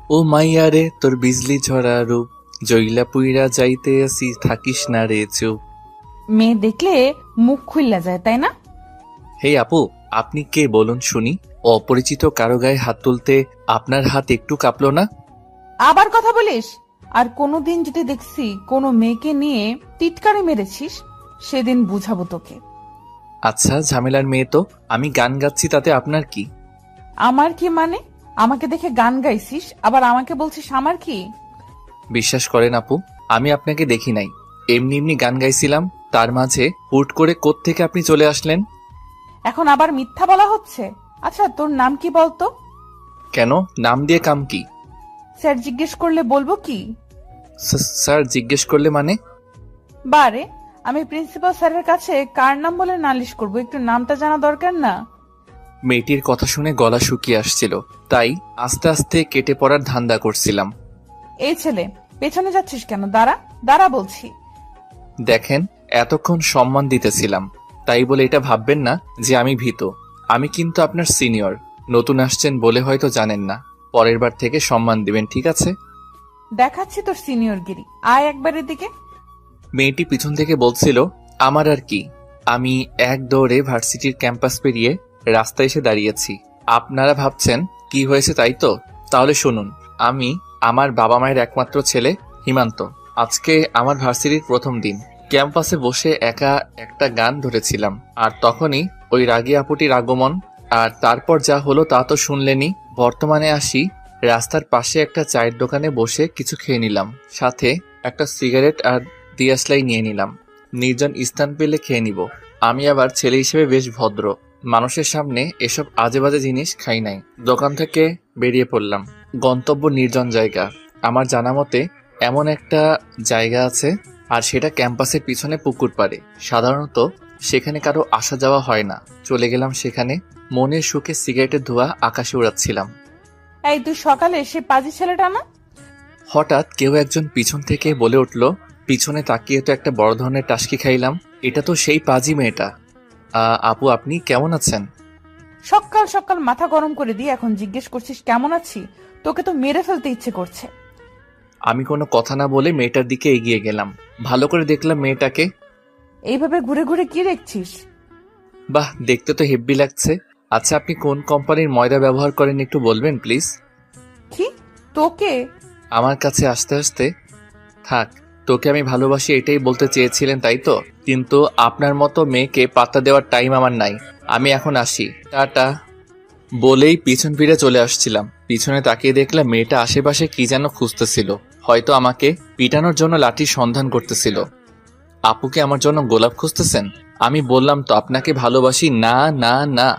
ও মাইয়া রে তোর বিজলি ঝরা রূপ, জইলা পুইরা যাইতে আসি থাকিস না রে চুপ। মেয়ে দেখলে মুখ খুইলা যায়, তাই না? হে আপু, আপনি কে বলুন শুনি? অপরিচিত কারো গায়ে হাত তুলতে আপনার হাত একটু কাঁপলো না? আবার কথা বলিস? আর কোনোদিন যদি দেখছি কোনো মেয়েকে নিয়ে টিটকারি মেরেছিস, সেদিন বুঝাবো তোকে। আচ্ছা, ঝামেলার মেয়ে তো। আমি গান গাচ্ছি, তাতে আপনার কি? আমার কি মানে? আমাকে দেখে গান গাইছিস, আবার আমাকে বলছিস আমার কি? বিশ্বাস করেন আপু, আমি আপনাকে দেখি নাই। এমনি এমনি গান গাইছিলাম, তার মাঝে হুট করে কোত্থেকে আপনি চলে আসলেন। এখন আবার মিথ্যা বলা হচ্ছে? আচ্ছা, তোর নাম কি বলতো? কেন, নাম দিয়ে কাম কি? স্যার জিজ্ঞেস করলে বলবো কি? স্যার জিজ্ঞেস করলে মানে? বারে, আমি প্রিন্সিপাল স্যারের কাছে কার নাম বলে নালিশ করব? একটু নামটা জানা দরকার না? মেয়েটির কথা শুনে গলা শুকিয়ে আসছিল, তাই আস্তে আস্তে কেটে পড়ার ধান্দা করছিলাম। এই ছেলে, পেছনে যাচ্ছিস কেন? দাঁড়া দাঁড়া বলছি। দেখেন, এতক্ষণ সম্মান দিতেছিলাম, তাই বলে এটা ভাববেন না যে আমি ভীত। আমি কিন্তু আপনার সিনিয়র। নতুন আসছেন বলে হয়তো জানেন না। পরের বার থেকে সম্মান দিবেন, ঠিক আছে? দেখাচ্ছি তোর সিনিয়রগিরি, আয় একবার এদিকে। মেয়েটি পিছন থেকে বলছিল, আমার আর কি। আমি এক দৌড়ে ভার্সিটির ক্যাম্পাস পেরিয়ে রাস্তায় এসে দাঁড়িয়েছি। আপনারা ভাবছেন কি হয়েছে, তাই তো? তাহলে শুনুন। আমি আমার বাবা মায়ের একমাত্র ছেলে হিমান্ত। আজকে আমার ভার্সিটির প্রথম দিন। ক্যাম্পাসে বসে একা একটা গান ধরেছিলাম, আর তখনই ওই রাগী আপুটির আগমন। আর তারপর যা হলো তা তো শুনলেনই। বর্তমানে আসি, রাস্তার পাশে একটা চায়ের দোকানে বসে কিছু খেয়ে নিলাম, সাথে একটা সিগারেট আর দিয়াশলাই নিয়ে নিলাম। নির্জন স্থান পেলে খেয়ে নিব। আমি আবার ছেলে হিসেবে বেশ ভদ্র। মানুষের সামনে এসব আজে বাজে জিনিস খাই নাই। দোকান থেকে বেরিয়ে পড়লাম। গন্তব্য নির্জন জায়গা। আমার জানা মতে এমন একটা জায়গা আছে, আর সেটা ক্যাম্পাসের পিছনে পুকুর পাড়ে। সাধারণত সেখানে কারো আসা যাওয়া হয় না। চলে গেলাম সেখানে। মনের সুখে সিগারেটের ধোঁয়া আকাশে উড়াচ্ছিলাম। এই, তুই সকালে সে পাজি ছেলেটা না? হঠাৎ কেউ একজন পিছন থেকে বলে উঠল। পিছনে তাকিয়ে তো একটা বড় ধরনের টাসকি খাইলাম। এটা তো সেই পাজি মেয়েটা। আপু, আপনি কেমন আছেন? সকাল সকাল মাথা গরম করে দিয়ে এখন জিজ্ঞেস করছিস কেমন আছি? তোকে তো মেরে ফেলতে ইচ্ছে করছে। আমি কোনো কথা না বলে মেয়েটার দিকে এগিয়ে গেলাম। ভালো করে দেখলাম মেয়েটাকে। এইভাবে ঘুরে ঘুরে কি দেখছিস? বাহ, দেখতে তো হেব্বি লাগছে। আচ্ছা, আপনি কোন কোম্পানির ময়দা ব্যবহার করেন একটু বলবেন প্লিজ? কি? তোকে? আমার কাছে আসতে আসতে থাক। তোকে আমি ভালোবাসি এটাই বলতে চেয়েছিলেন, তাই তো? কিন্তু আপনার মতো মেয়েকে পাত্তা দেওয়ার টাইম আমার নাই। আমি এখন আসি, টাটা। বলেই পিছন ফিরে চলে আসছিলাম। পিছনে তাকিয়ে দেখলাম মেয়েটা আশেপাশে কি যেন খুঁজতেছিল। হয়তো আমাকে পিটানোর জন্য লাঠির সন্ধান করতেছিল। আপুকে আমার জন্য গোলাপ খুঁজতেছেন? আমি বললাম তো আপনাকে ভালোবাসি। না, না, না।